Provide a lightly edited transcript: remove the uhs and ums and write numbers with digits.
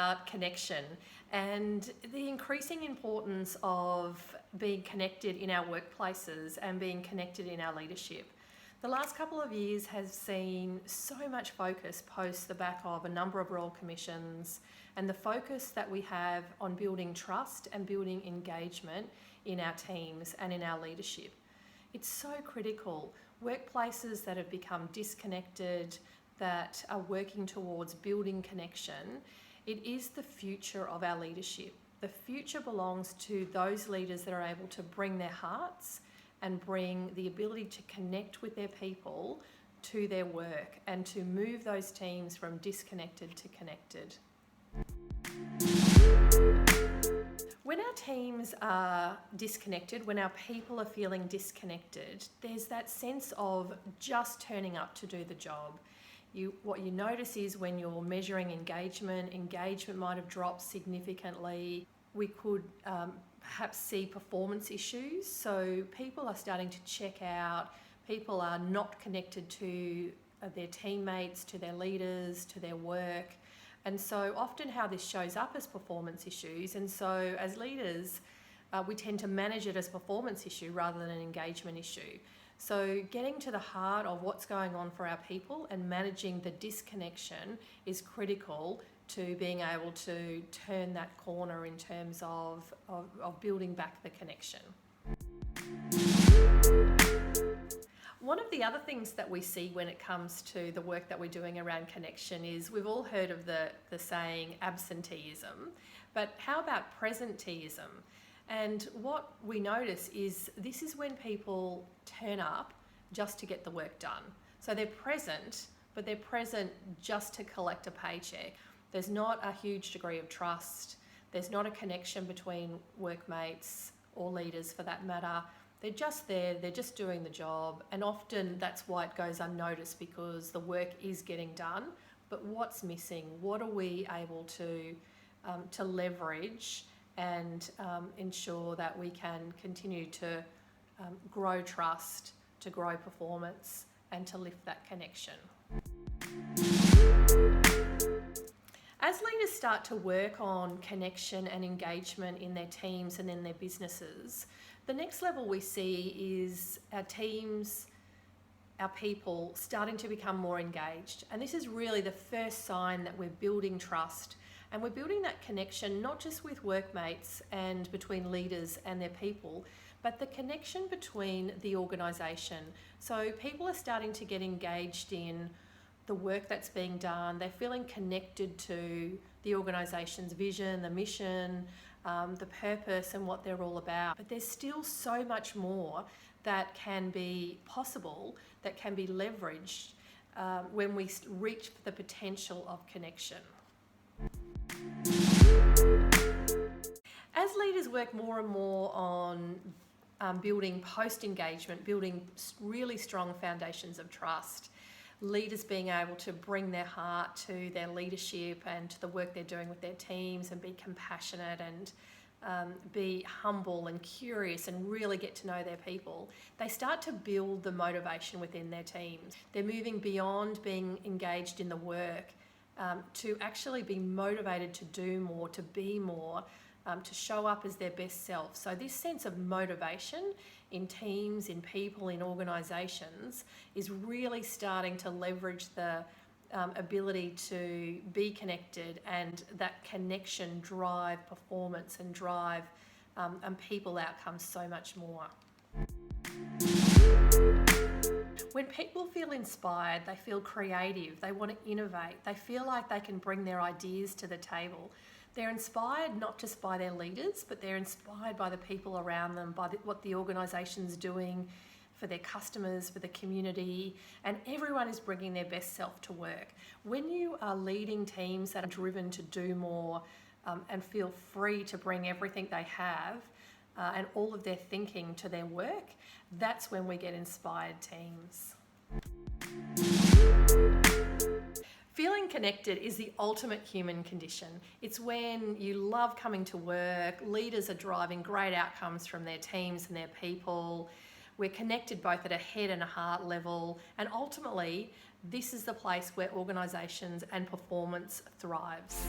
about connection and the increasing importance of being connected in our workplaces and being connected in our leadership. The last couple of years has seen so much focus post the back of a number of Royal Commissions and the focus that we have on building trust and building engagement in our teams and in our leadership. It's so critical. Workplaces that have become disconnected, that are working towards building connection, it is the future of our leadership. The future belongs to those leaders that are able to bring their hearts and bring the ability to connect with their people to their work and to move those teams from disconnected to connected. When our teams are disconnected, when our people are feeling disconnected, there's that sense of just turning up to do the job. What you notice is when you're measuring engagement might have dropped significantly. We could perhaps see performance issues. So people are starting to check out, people are not connected to their teammates, to their leaders, to their work. And so often how this shows up as performance issues. And so as leaders, we tend to manage it as a performance issue rather than an engagement issue. So getting to the heart of what's going on for our people and managing the disconnection is critical to being able to turn that corner in terms of building back the connection. One of the other things that we see when it comes to the work that we're doing around connection is we've all heard of the saying absenteeism, but how about presenteeism? And what we notice is this is when people turn up just to get the work done. So they're present, but they're present just to collect a paycheck. There's not a huge degree of trust. There's not a connection between workmates or leaders for that matter. They're just there, they're just doing the job. And often that's why it goes unnoticed because the work is getting done. But what's missing? What are we able to leverage and ensure that we can continue to grow trust, to grow performance, and to lift that connection. As leaders start to work on connection and engagement in their teams and in their businesses, the next level we see is our teams, our people starting to become more engaged. And this is really the first sign that we're building trust. And we're building that connection not just with workmates and between leaders and their people, but the connection between the organisation. So people are starting to get engaged in the work that's being done. They're feeling connected to the organisation's vision, the mission, the purpose and what they're all about. But there's still so much more that can be possible, that can be leveraged when we reach the potential of connection. As leaders work more and more on building post-engagement, building really strong foundations of trust, leaders being able to bring their heart to their leadership and to the work they're doing with their teams and be compassionate and be humble and curious and really get to know their people, they start to build the motivation within their teams. They're moving beyond being engaged in the work to actually be motivated to do more, to be more, to show up as their best self. So this sense of motivation in teams, in people, in organisations is really starting to leverage the ability to be connected and that connection drive performance and drive and people outcomes so much more. When people feel inspired, they feel creative, they want to innovate, they feel like they can bring their ideas to the table. They're inspired not just by their leaders, but they're inspired by the people around them, by what the organisation's doing for their customers, for the community, and everyone is bringing their best self to work. When you are leading teams that are driven to do more and feel free to bring everything they have and all of their thinking to their work, that's when we get inspired teams. Feeling connected is the ultimate human condition. It's when you love coming to work, leaders are driving great outcomes from their teams and their people. We're connected both at a head and a heart level, and ultimately, this is the place where organisations and performance thrives.